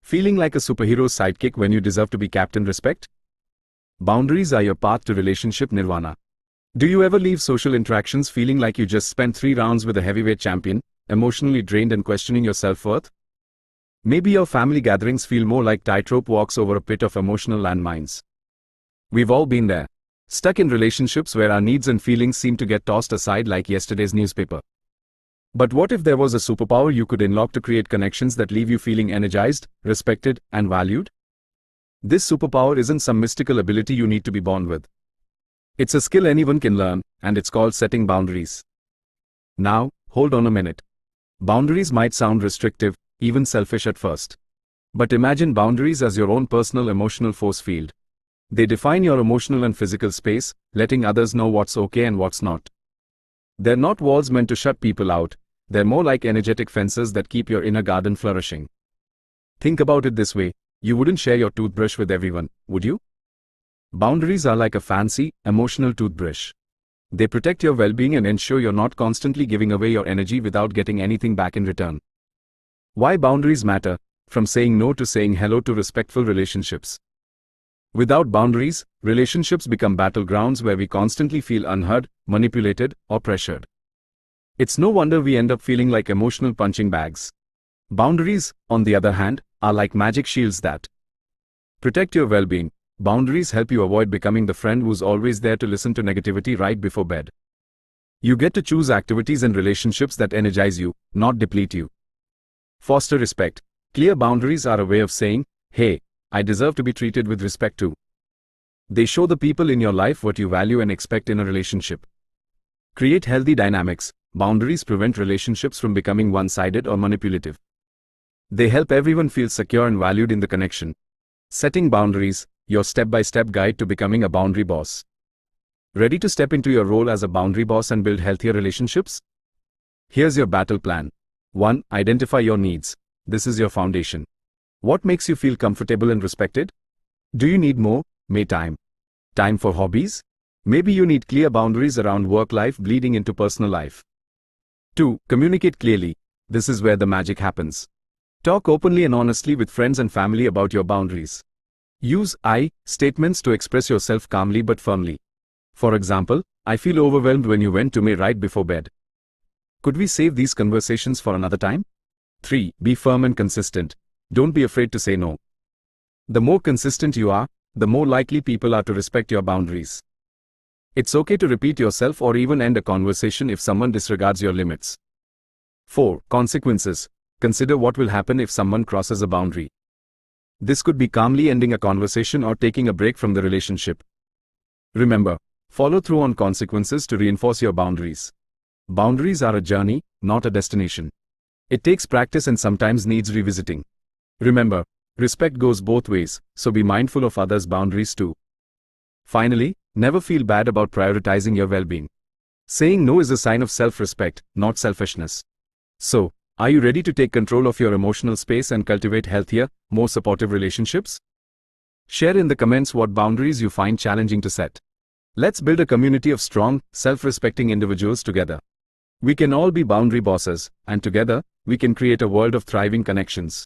Feeling like a superhero's sidekick when you deserve to be Captain Respect? Boundaries are your path to relationship nirvana. Do you ever leave social interactions feeling like you just spent 3 rounds with a heavyweight champion, emotionally drained and questioning your self-worth? Maybe your family gatherings feel more like tightrope walks over a pit of emotional landmines. We've all been there, stuck in relationships where our needs and feelings seem to get tossed aside like yesterday's newspaper. But what if there was a superpower you could unlock to create connections that leave you feeling energized, respected, and valued? This superpower isn't some mystical ability you need to be born with. It's a skill anyone can learn, and it's called setting boundaries. Now, hold on a minute. Boundaries might sound restrictive, even selfish at first. But imagine boundaries as your own personal emotional force field. They define your emotional and physical space, letting others know what's okay and what's not. They're not walls meant to shut people out. They're more like energetic fences that keep your inner garden flourishing. Think about it this way, you wouldn't share your toothbrush with everyone, would you? Boundaries are like a fancy, emotional toothbrush. They protect your well-being and ensure you're not constantly giving away your energy without getting anything back in return. Why boundaries matter, from saying no to saying hello to respectful relationships. Without boundaries, relationships become battlegrounds where we constantly feel unheard, manipulated, or pressured. It's no wonder we end up feeling like emotional punching bags. Boundaries, on the other hand, are like magic shields that protect your well-being. Boundaries help you avoid becoming the friend who's always there to listen to negativity right before bed. You get to choose activities and relationships that energize you, not deplete you. Foster respect. Clear boundaries are a way of saying, hey, I deserve to be treated with respect too. They show the people in your life what you value and expect in a relationship. Create healthy dynamics. Boundaries prevent relationships from becoming one-sided or manipulative. They help everyone feel secure and valued in the connection. Setting boundaries, your step-by-step guide to becoming a boundary boss. Ready to step into your role as a boundary boss and build healthier relationships? Here's your battle plan. 1. Identify your needs. This is your foundation. What makes you feel comfortable and respected? Do you need more me time? Time for hobbies? Maybe you need clear boundaries around work life bleeding into personal life. 2. Communicate clearly. This is where the magic happens. Talk openly and honestly with friends and family about your boundaries. Use I statements to express yourself calmly but firmly. For example, I feel overwhelmed when you went to me right before bed. Could we save these conversations for another time? 3. Be firm and consistent. Don't be afraid to say no. The more consistent you are, the more likely people are to respect your boundaries. It's okay to repeat yourself or even end a conversation if someone disregards your limits. 4. Consequences. Consider what will happen if someone crosses a boundary. This could be calmly ending a conversation or taking a break from the relationship. Remember, follow through on consequences to reinforce your boundaries. Boundaries are a journey, not a destination. It takes practice and sometimes needs revisiting. Remember, respect goes both ways, so be mindful of others' boundaries too. Finally, never feel bad about prioritizing your well-being. Saying no is a sign of self-respect, not selfishness. So, are you ready to take control of your emotional space and cultivate healthier, more supportive relationships? Share in the comments what boundaries you find challenging to set. Let's build a community of strong, self-respecting individuals together. We can all be boundary bosses, and together, we can create a world of thriving connections.